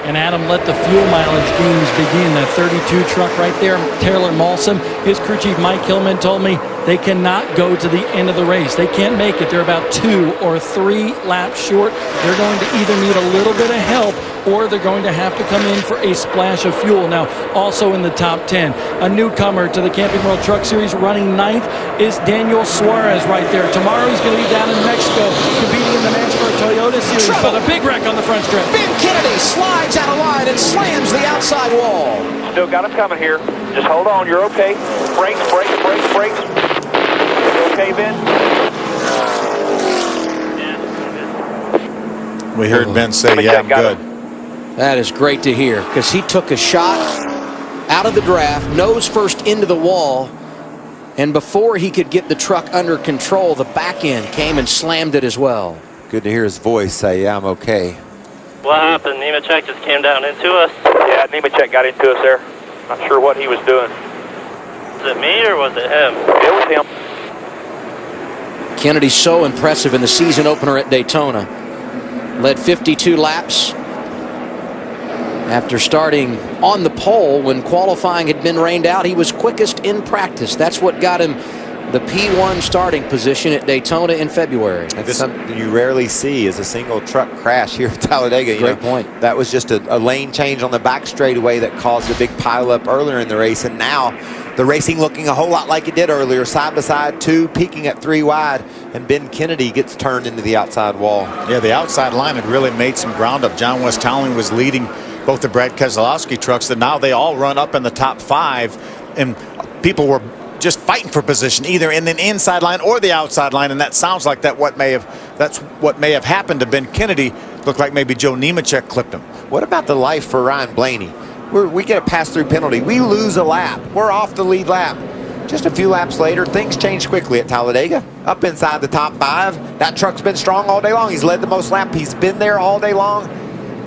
And Adam, let the fuel mileage games begin. That 32 truck right there, Taylor Malsom, his crew chief Mike Hillman told me they cannot go to the end of the race. They can't make it. They're about 2 or 3 laps short. They're going to either need a little bit of help or they're going to have to come in for a splash of fuel. Now, also in the top 10, a newcomer to the Camping World Truck Series running 9th is Daniel Suarez right there. Tomorrow he's going to be down in Mexico competing in the Nascar Toyota Series. But a big wreck on the front stretch. Ben Kennedy slides out of line and slams the outside wall. Still got him coming here. Just hold on. You're okay. Brakes, brakes, brakes, brakes. You okay, Ben? We heard Ben say, yeah, I'm good. That is great to hear, because he took a shot out of the draft, nose first into the wall, and before he could get the truck under control, the back end came and slammed it as well. Good to hear his voice say, yeah, I'm okay. What happened? Nemechek just came down into us? Yeah, Nemechek got into us there. Not sure what he was doing. Was it me or was it him? It was him. Kennedy's so impressive in the season opener at Daytona. Led 52 laps after starting on the pole when qualifying had been rained out. He was quickest in practice. That's what got him the P1 starting position at Daytona in February. That's something you rarely see is a single truck crash here at Talladega. Great point. That was just a lane change on the back straightaway that caused a big pileup earlier in the race, and now the racing looking a whole lot like it did earlier, side by side, 2 peaking at 3 wide, and Ben Kennedy gets turned into the outside wall. Yeah, the outside line had really made some ground up. John West Townley was leading both the Brad Keselowski trucks, and now they all run up in the top 5, and people were just fighting for position either in the inside line or the outside line, and that sounds like that's what may have happened to Ben Kennedy. Looked like maybe Joe Nemechek clipped him. What about the life for Ryan Blaney? We get a pass-through penalty. We lose a lap. We're off the lead lap. Just a few laps later, things change quickly at Talladega. Up inside the top 5. That truck's been strong all day long. He's led the most laps. He's been there all day long.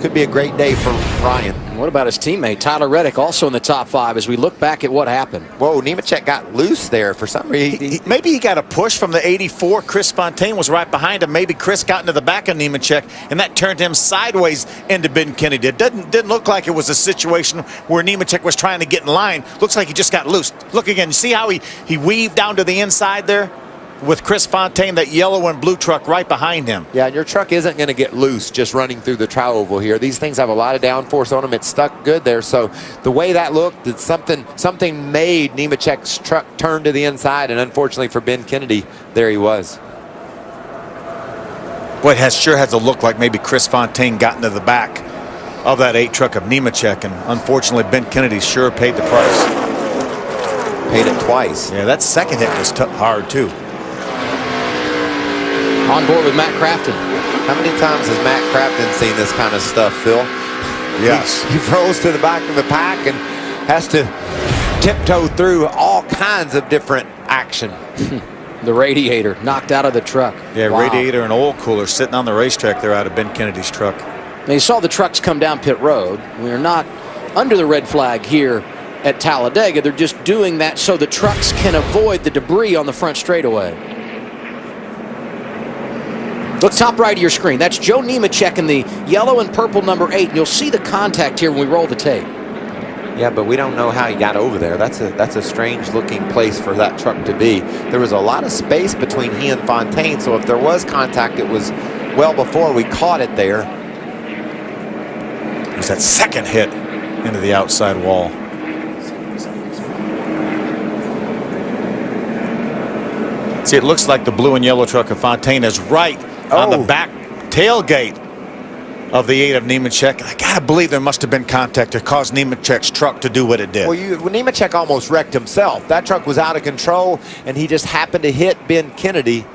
Could be a great day for Ryan. What about his teammate, Tyler Reddick, also in the top 5 as we look back at what happened? Whoa, Nemechek got loose there for some reason. Maybe he got a push from the 84. Chris Fontaine was right behind him. Maybe Chris got into the back of Nemechek, and that turned him sideways into Ben Kennedy. It didn't look like it was a situation where Nemechek was trying to get in line. Looks like he just got loose. Look again. See how he weaved down to the inside there? With Chris Fontaine, that yellow and blue truck right behind him. Yeah, and your truck isn't going to get loose just running through the tri-oval here. These things have a lot of downforce on them. It's stuck good there. So the way that looked, it's something made Nemechek's truck turn to the inside, and unfortunately for Ben Kennedy, there he was. Boy, it sure has a look like maybe Chris Fontaine got into the back of that 8 truck of Nemechek, and unfortunately Ben Kennedy sure paid the price. Paid it twice. Yeah, that second hit was hard too. On board with Matt Crafton. How many times has Matt Crafton seen this kind of stuff, Phil? Yes. He throws to the back of the pack and has to tiptoe through all kinds of different action. The radiator knocked out of the truck. Yeah, wow. Radiator and oil cooler sitting on the racetrack there out of Ben Kennedy's truck. Now you saw the trucks come down pit road. We are not under the red flag here at Talladega. They're just doing that so the trucks can avoid the debris on the front straightaway. Look top right of your screen. That's Joe Nemechek in the yellow and purple number 8. And you'll see the contact here when we roll the tape. Yeah, but we don't know how he got over there. That's a strange looking place for that truck to be. There was a lot of space between he and Fontaine, so if there was contact, it was well before we caught it there. It was that second hit into the outside wall. See, it looks like the blue and yellow truck of Fontaine is right on the back tailgate of the 8 of Nemechek. I gotta believe there must have been contact to cause Nemechek's truck to do what it did. Well, Nemechek almost wrecked himself. That truck was out of control, and he just happened to hit Ben Kennedy